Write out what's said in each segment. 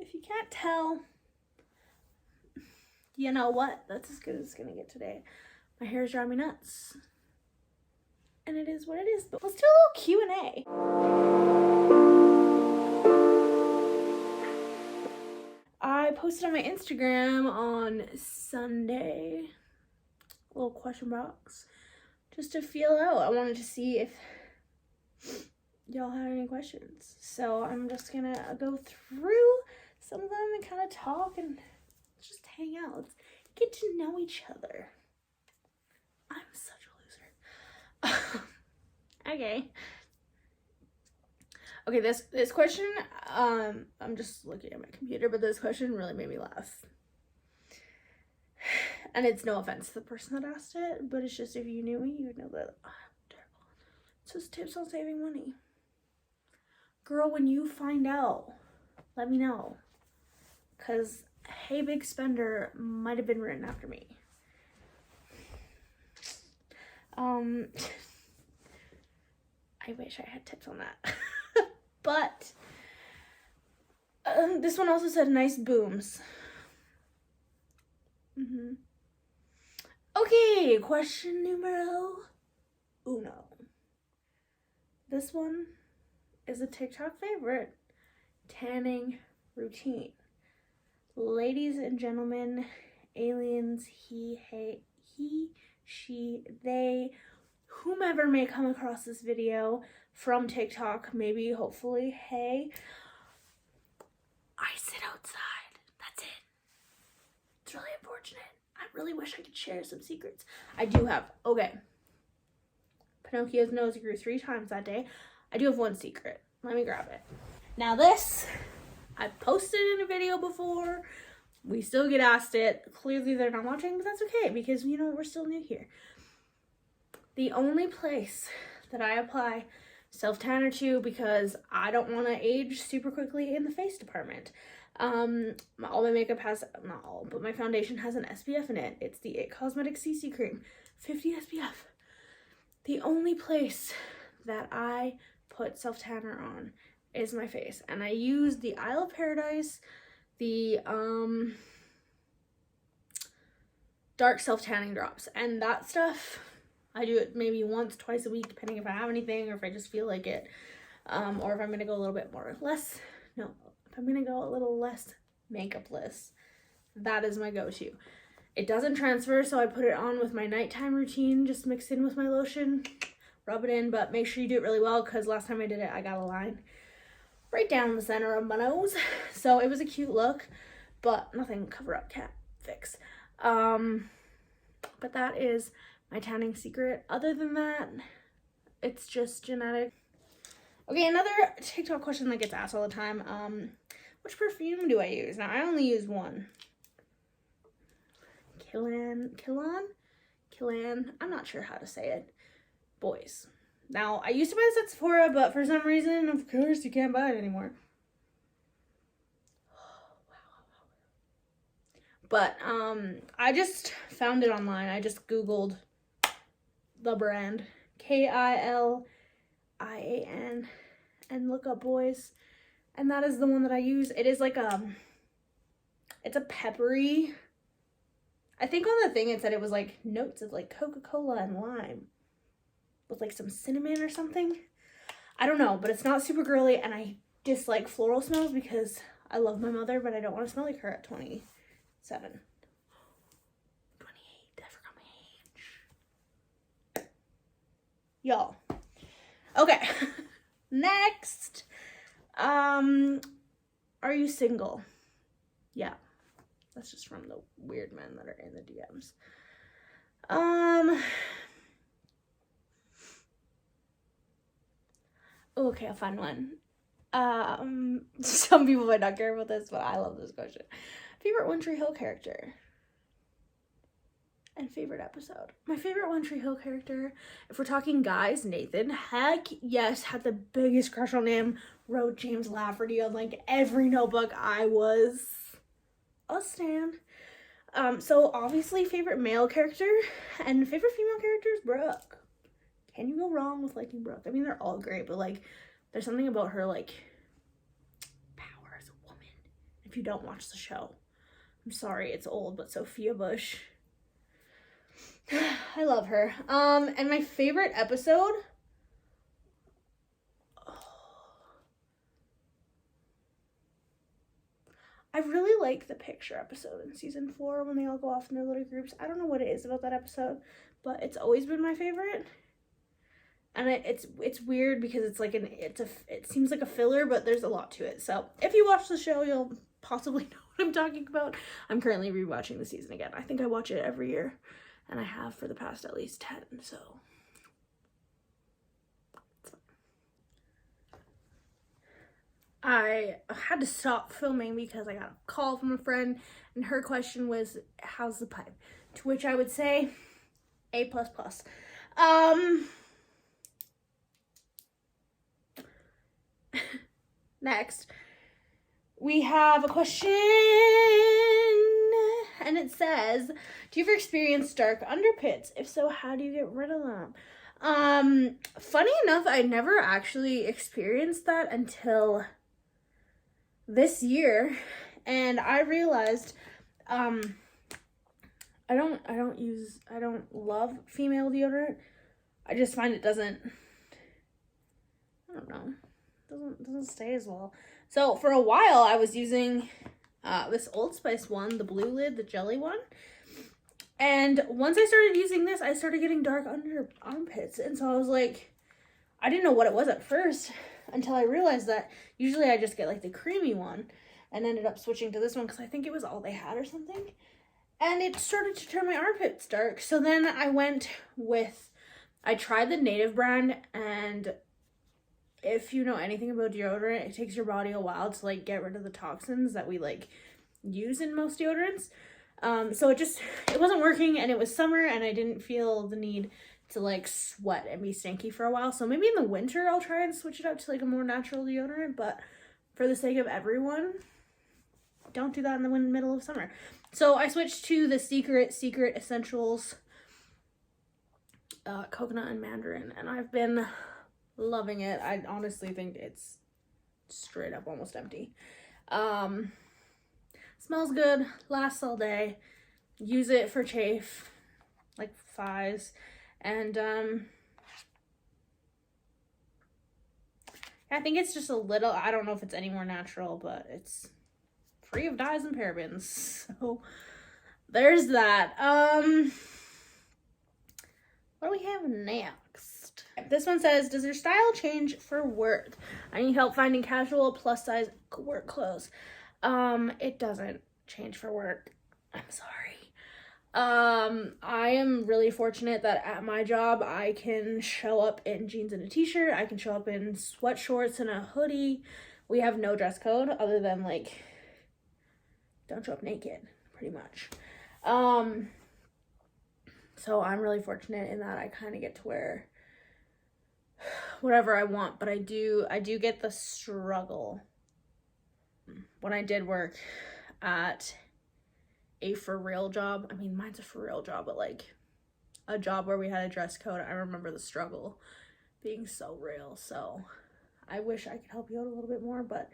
If you can't tell, you know what? That's as good as it's gonna get today. My hair is driving me nuts. And it is what it is. But let's do a little Q&A. I posted on my Instagram on Sunday a little question box just to feel out. I wanted to see if y'all had any questions. So I'm just gonna go through some of them and kind of talk and just hang out. Let's get to know each other. I'm such a loser. Okay, this question, I'm just looking at my computer, but this question really made me laugh. And it's no offense to the person that asked it, but it's just if you knew me, you would know that I'm terrible. It says tips on saving money. Girl, when you find out, let me know. Because Hey Big Spender might have been written after me. I wish I had tips on that. But this one also said nice booms. Okay, question numero uno. This one is a TikTok favorite. Tanning routine. Ladies and gentlemen, aliens, he, she, they, whomever may come across this video from TikTok, maybe, hopefully, hey, I sit outside. That's it. It's really unfortunate. I really wish I could share some secrets. I do have, okay. Pinocchio's nose grew 3 times that day. I do have one secret. Let me grab it. Now this, I've posted in a video before. We still get asked it. Clearly they're not watching, but that's okay because, you know, we're still new here. The only place that I apply self-tanner to, because I don't want to age super quickly in the face department. All my makeup has, not all, but my foundation has an SPF in it. It's the It Cosmetics CC Cream, 50 SPF. The only place that I put self-tanner on is my face. And I use the Isle of Paradise, the dark self-tanning drops. And that stuff, I do it maybe once, twice a week, depending if I have anything or if I just feel like it. Or if I'm going to go a little bit more less, no, if I'm going to go a little less makeup-less, that is my go-to. It doesn't transfer, so I put it on with my nighttime routine, just mix in with my lotion, rub it in, but make sure you do it really well because last time I did it, I got a line right down the center of my nose. So it was a cute look, but nothing cover-up can't fix. But that is my tanning secret. Other than that, it's just genetic. Okay, another TikTok question that gets asked all the time. Which perfume do I use? Now, I only use one. Killan, I'm not sure how to say it. Boys. Now, I used to buy this at Sephora, but for some reason, of course, you can't buy it anymore. But, I just found it online. I just Googled the brand. Killian, and look up Boys. And that is the one that I use. It is like it's a peppery, I think on the thing it said it was like notes of like Coca-Cola and lime with like some cinnamon or something. I don't know, but it's not super girly, and I dislike floral smells because I love my mother, but I don't want to smell like her at 27. 28, I forgot my age. Y'all. Okay. Next. Are you single? Yeah. That's just from the weird men that are in the DMs. Okay, I'll find one. Some people might not care about this, but I love this question. Favorite One Tree Hill character? And favorite episode? My favorite One Tree Hill character, if we're talking guys, Nathan. Heck yes, had the biggest crush on him. Wrote James Lafferty on like every notebook. I was a stan. So obviously favorite male character and favorite female character is Brooke. Can you go wrong with liking Brooke? I mean, they're all great, but like there's something about her like power as a woman if you don't watch the show. I'm sorry, it's old, but Sophia Bush. I love her. And my favorite episode, I really like the picture episode in season 4 when they all go off in their little groups. I don't know what it is about that episode, but it's always been my favorite. And it's weird because it's like it seems like a filler, but there's a lot to it. So if you watch the show, you'll possibly know what I'm talking about. I'm currently rewatching the season again. I think I watch it every year, and I have for the past at least 10. So I had to stop filming because I got a call from a friend, and her question was, "How's the pipe?" To which I would say, A++. Next, we have a question, and it says, do you ever experience dark underpits? If so, how do you get rid of them? Funny enough, I never actually experienced that until this year, and I realized, I don't love female deodorant. I just find it doesn't stay as well. So for a while I was using this Old Spice one, the blue lid, the jelly one. And once I started using this, I started getting dark under armpits. And so I was like, I didn't know what it was at first until I realized that usually I just get like the creamy one, and ended up switching to this one because I think it was all they had or something. And it started to turn my armpits dark. So then I tried the Native brand, and if you know anything about deodorant, it takes your body a while to like get rid of the toxins that we like use in most deodorants. So it wasn't working, and it was summer, and I didn't feel the need to like sweat and be stinky for a while. So maybe in the winter I'll try and switch it out to like a more natural deodorant, but for the sake of everyone, don't do that in the middle of summer. So I switched to the Secret Essentials coconut and mandarin, and I've been loving it. I honestly think it's straight up almost empty. Smells good, lasts all day. Use it for chafe, like thighs, and I think it's just a little, I don't know if it's any more natural, but it's free of dyes and parabens. So there's that. What do we have next? This one says, does your style change for work? I need help finding casual plus size work clothes. It doesn't change for work. I'm sorry. I am really fortunate that at my job I can show up in jeans and a t-shirt. I can show up in sweat shorts and a hoodie. We have no dress code other than like, don't show up naked, pretty much. So I'm really fortunate in that I kind of get to wear whatever I want, but I do get the struggle. When I did work at a for real job, I mean, mine's a for real job, but like a job where we had a dress code, I remember the struggle being so real. So I wish I could help you out a little bit more, but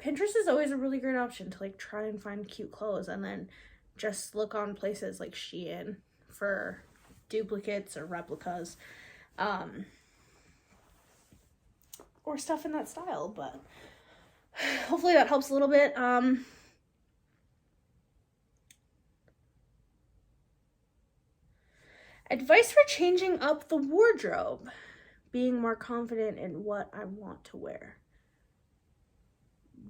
Pinterest is always a really great option to like try and find cute clothes, and then just look on places like Shein for duplicates or replicas, or stuff in that style. But hopefully that helps a little bit. Advice for changing up the wardrobe. Being more confident in what I want to wear.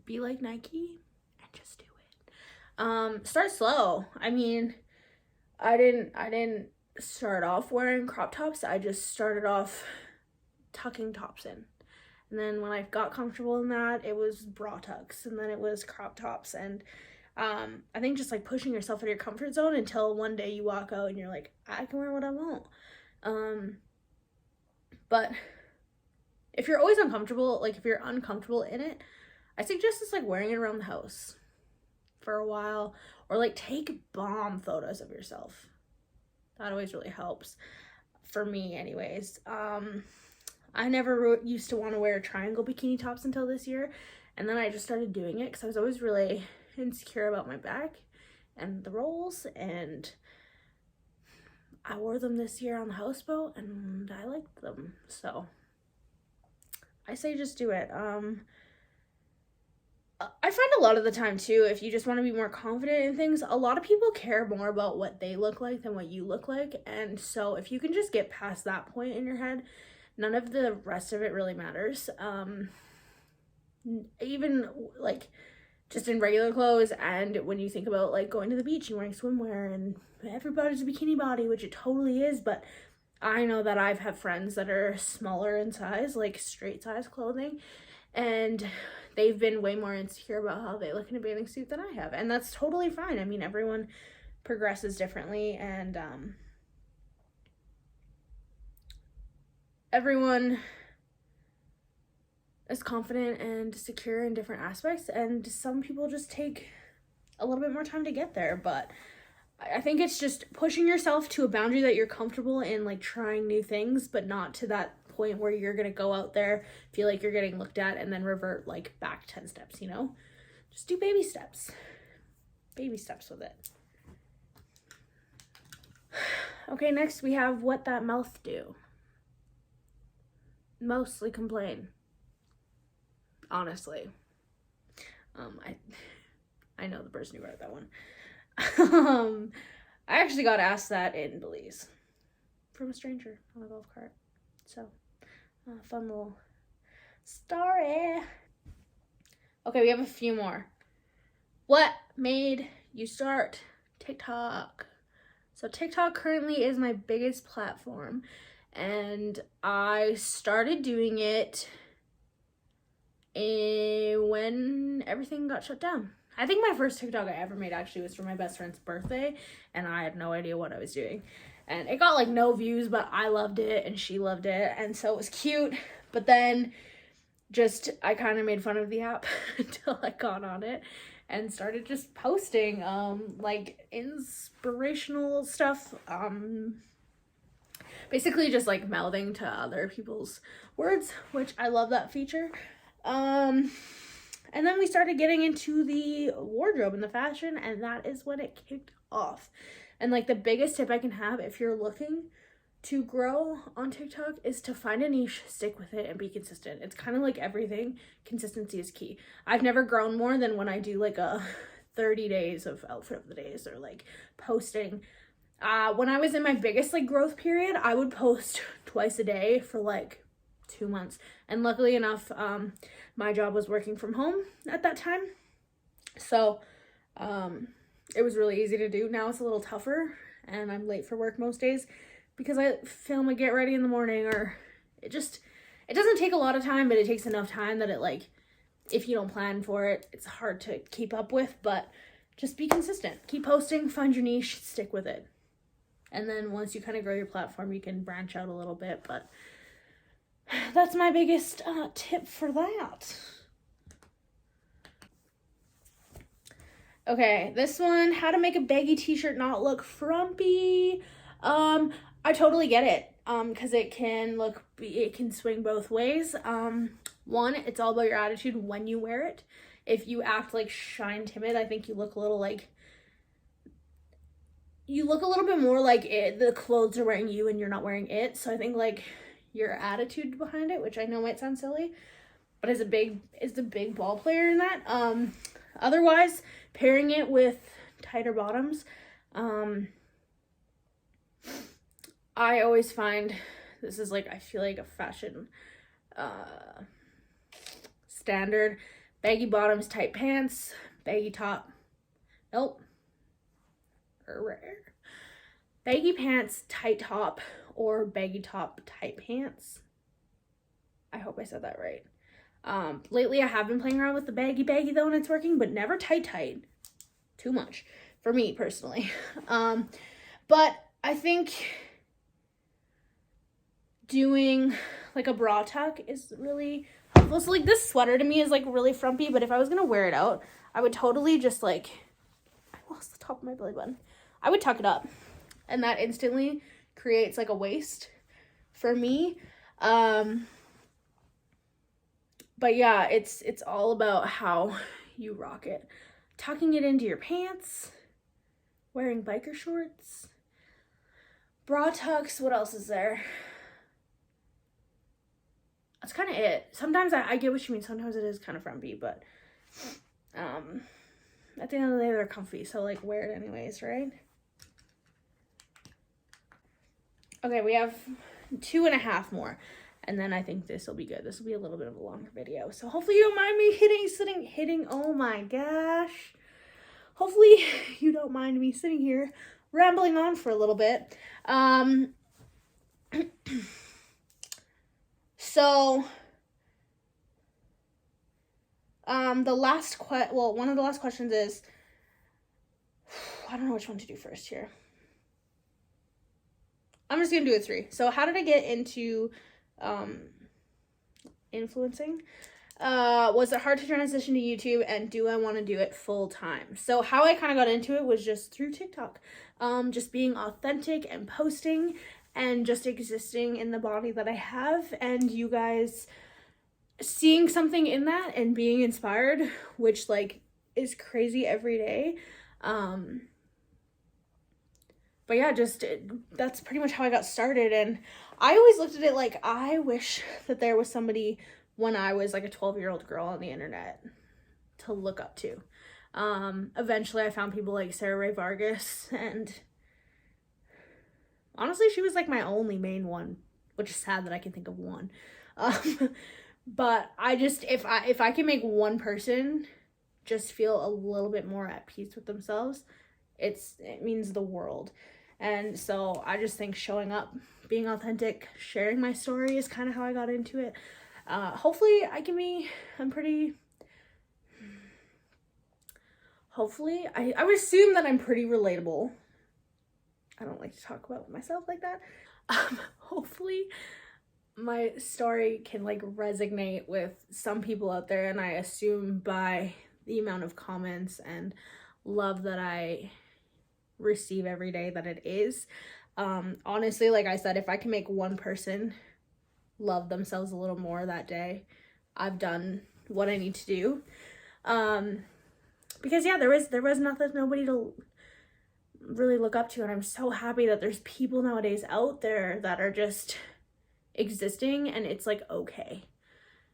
Be like Nike and just do it. Start slow. I mean, I didn't start off wearing crop tops. I just started off tucking tops in. And then when I got comfortable in that, it was bra tucks, and then it was crop tops. And I think just like pushing yourself out of your comfort zone until one day you walk out and you're like, I can wear what I want. But if you're always uncomfortable, like if you're uncomfortable in it, I suggest just like wearing it around the house for a while, or like take bomb photos of yourself. That always really helps for me anyways. I never used to want to wear triangle bikini tops until this year, and then I just started doing it because I was always really insecure about my back and the rolls, and I wore them this year on the houseboat and I liked them. So I say just do it. I find a lot of the time too, if you just want to be more confident in things, a lot of people care more about what they look like than what you look like. And so if you can just get past that point in your head, none of the rest of it really matters. Even like just in regular clothes, and when you think about like going to the beach and wearing swimwear, and everybody's a bikini body, which it totally is, but I know that I've had friends that are smaller in size, like straight size clothing, and they've been way more insecure about how they look in a bathing suit than I have. And that's totally fine. I mean, everyone progresses differently, and everyone is confident and secure in different aspects, and some people just take a little bit more time to get there. But I think it's just pushing yourself to a boundary that you're comfortable in, like trying new things, but not to that point where you're gonna go out there, feel like you're getting looked at, and then revert like back 10 steps, you know? Just do baby steps. Baby steps with it. Okay, next we have what that mouth do. Mostly complain. Honestly. I know the person who wrote that one. I actually got asked that in Belize from a stranger on a golf cart. So, fun little story. Okay, we have a few more. What made you start TikTok? So TikTok currently is my biggest platform, and I started doing it when everything got shut down. I think my first TikTok I ever made actually was for my best friend's birthday, and I had no idea what I was doing. And it got like no views, but I loved it and she loved it, and so it was cute. But then I kind of made fun of the app until I got on it and started just posting like inspirational stuff, basically just like mouthing to other people's words, which I love that feature. And then we started getting into the wardrobe and the fashion, and that is when it kicked off. And like the biggest tip I can have if you're looking to grow on TikTok is to find a niche, stick with it, and be consistent. It's kind of like everything. Consistency is key. I've never grown more than when I do like a 30 days of outfit of the days, or like posting. When I was in my biggest like growth period, I would post twice a day for like 2 months. And luckily enough, my job was working from home at that time. So it was really easy to do. Now it's a little tougher, and I'm late for work most days because I film a get ready in the morning, or it doesn't take a lot of time, but it takes enough time that it like, if you don't plan for it, it's hard to keep up with. But just be consistent. Keep posting, find your niche, stick with it. And then once you kind of grow your platform, you can branch out a little bit. But that's my biggest tip for that. Okay, this one, how to make a baggy t-shirt not look frumpy. I totally get it, because it can swing both ways. One, it's all about your attitude when you wear it. If you act like shy and timid, I think you look a little bit more like the clothes are wearing you and you're not wearing it. So I think like your attitude behind it, which I know might sound silly, but is a big ball player in that. Otherwise, pairing it with tighter bottoms, I always find this is like, I feel like a fashion standard. Baggy bottoms, tight pants, baggy top. Nope. Baggy pants, tight top, or baggy top, tight pants. I hope I said that right. Lately I have been playing around with the baggy though, and it's working, but never tight. Too much for me personally. But I think doing like a bra tuck is really helpful. So like this sweater to me is like really frumpy, but if I was gonna wear it out, I would totally just like, I lost the top of my belly button. I would tuck it up, and that instantly creates like a waist for me. But yeah, it's all about how you rock it. tucking it into your pants, wearing biker shorts, bra tucks. What else is there? That's kind of it. Sometimes I get what you mean. Sometimes it is kind of frumpy, but at the end of the day, they're comfy. So, like, wear it anyways, right? Okay, we have 2.5 more. And then I think this will be good. This will be a little bit of a longer video. So hopefully you don't mind me hitting, oh my gosh. Hopefully you don't mind me sitting here rambling on for a little bit. So, one of the last questions is, I don't know which one to do first here. I'm just gonna do it 3. So how did I get into influencing? Was it hard to transition to YouTube, and do I want to do it full time? So how I kind of got into it was just through TikTok, just being authentic and posting and just existing in the body that I have, and you guys seeing something in that and being inspired, which like is crazy every day. But yeah, that's pretty much how I got started. And I always looked at it like, I wish that there was somebody when I was like a 12-year-old girl on the internet to look up to. Eventually I found people like Sarah Ray Vargas, and honestly, she was like my only main one, which is sad that I can think of one. But I just, if I can make one person just feel a little bit more at peace with themselves, it means the world. And so I just think showing up, being authentic, sharing my story is kind of how I got into it. Hopefully I would assume that I'm pretty relatable. I don't like to talk about myself like that. Hopefully my story can like resonate with some people out there, and I assume by the amount of comments and love that I receive every day that it is. Honestly, like I said, if I can make one person love themselves a little more that day, I've done what I need to do. Because yeah, there was nobody to really look up to, and I'm so happy that there's people nowadays out there that are just existing, and it's like okay,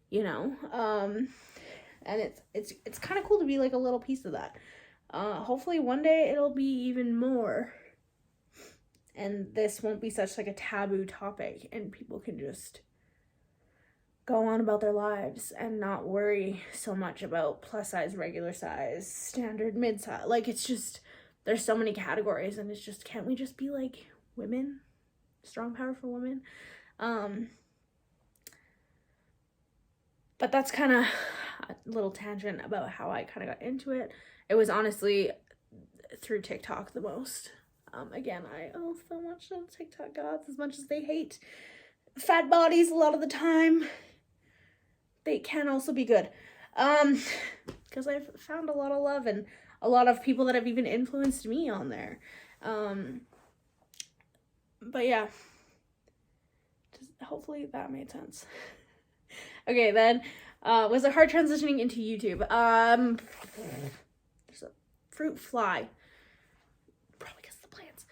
you know. And it's kind of cool to be like a little piece of that. Hopefully one day it'll be even more, and this won't be such like a taboo topic, and people can just go on about their lives and not worry so much about plus size, regular size, standard, mid-size. Like, it's just, there's so many categories, and it's just, can't we just be like women? Strong, powerful women. But that's kind of a little tangent about how I kind of got into it. It was honestly through TikTok the most. Again, I owe so much to TikTok gods, as much as they hate fat bodies a lot of the time. They can also be good. Because I've found a lot of love, and a lot of people that have even influenced me on there. But yeah, hopefully that made sense. Okay, then, was it hard transitioning into YouTube? There's a fruit fly. Probably because of the plants.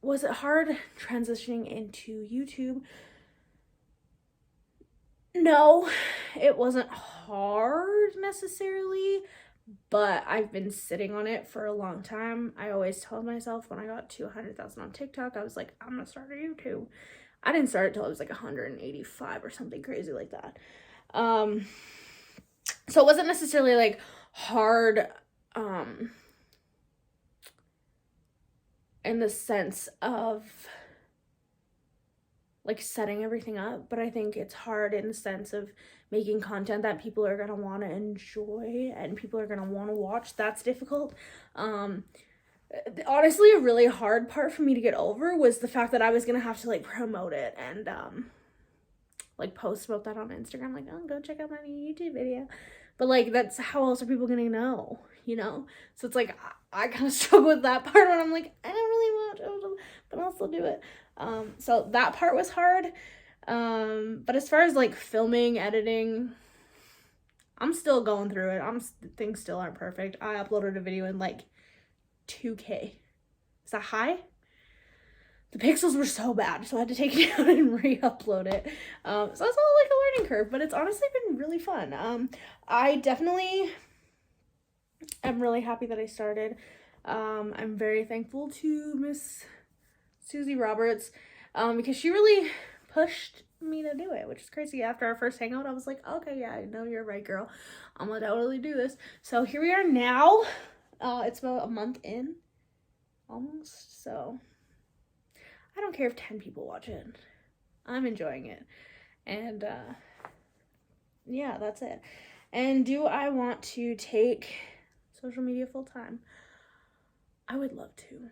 Was it hard transitioning into YouTube? No, it wasn't hard necessarily, but I've been sitting on it for a long time. I always told myself when I got to 100,000 on TikTok, I was like, I'm gonna start a YouTube. I didn't start it till I was like 185 or something crazy like that. So it wasn't necessarily like hard in the sense of like setting everything up, but I think it's hard in the sense of making content that people are gonna want to enjoy and people are gonna want to watch. That's difficult. Honestly, a really hard part for me to get over was the fact that I was gonna have to like promote it and like post about that on Instagram, like, oh, go check out my new YouTube video. But like, that's how else are people gonna know, you know? So it's like, I kind of struggle with that part when I'm like, I don't really want to, but I'll still do it. So that part was hard. But as far as like filming, editing, I'm still going through it. Things still aren't perfect. I uploaded a video in like 2K. Is that high? The pixels were so bad, so I had to take it down and re-upload it. So it's all like a learning curve, but it's honestly been really fun. I definitely am really happy that I started. I'm very thankful to Miss Susie Roberts, because she really pushed me to do it, which is crazy. After our first hangout, I was like, okay, yeah, I know you're right, girl. I'm gonna totally do this. So here we are now. It's about a month in, almost, so I don't care if 10 people watch it. I'm enjoying it. And yeah, that's it. And do I want to take social media full time? I would love to.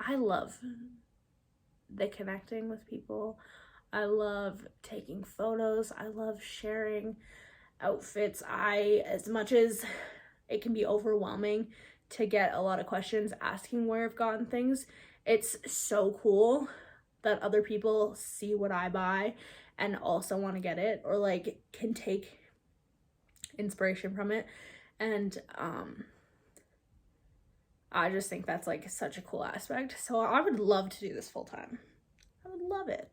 I love the connecting with people. I love taking photos. I love sharing outfits. As much as it can be overwhelming to get a lot of questions asking where I've gotten things, it's so cool that other people see what I buy and also want to get it, or like can take inspiration from it. And I just think that's like such a cool aspect. So I would love to do this full time. I would love it.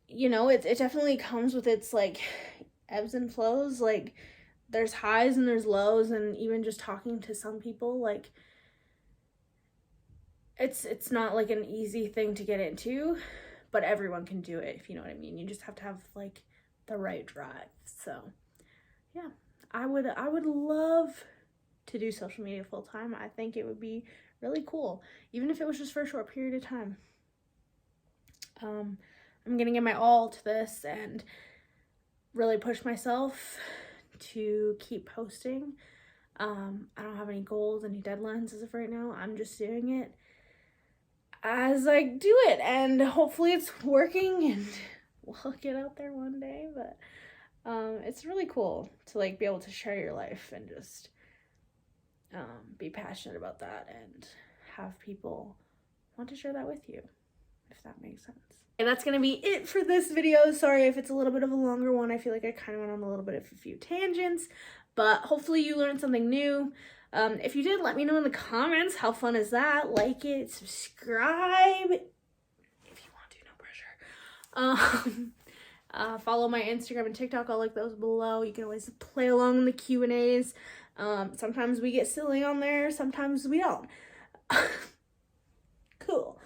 You know, it definitely comes with its like ebbs and flows. Like there's highs and there's lows, and even just talking to some people, like it's not like an easy thing to get into, but everyone can do it, if you know what I mean. You just have to have like the right drive. So yeah, I would love to do social media full time. I think it would be really cool, even if it was just for a short period of time. I'm gonna give my all to this and really push myself to keep posting. I don't have any goals, any deadlines as of right now. I'm just doing it as I do it, and hopefully it's working and we'll get out there one day. But it's really cool to like be able to share your life and just be passionate about that and have people want to share that with you, if that makes sense. And that's gonna be it for this video. Sorry if it's a little bit of a longer one. I feel like I kind of went on a little bit of a few tangents, but hopefully you learned something new. If you did, let me know in the comments. How fun is that? Like it, subscribe if you want to, no pressure. Follow my Instagram and TikTok. I'll link those below. You can always play along in the Q&As. Sometimes we get silly on there, sometimes we don't. Cool.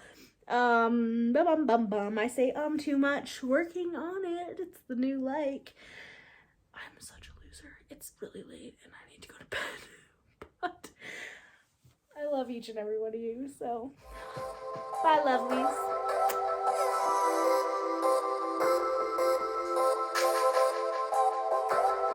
I say too much. Working on it. It's the new like. I'm such a loser. It's really late and I need to go to bed. But I love each and every one of you, so bye, lovelies.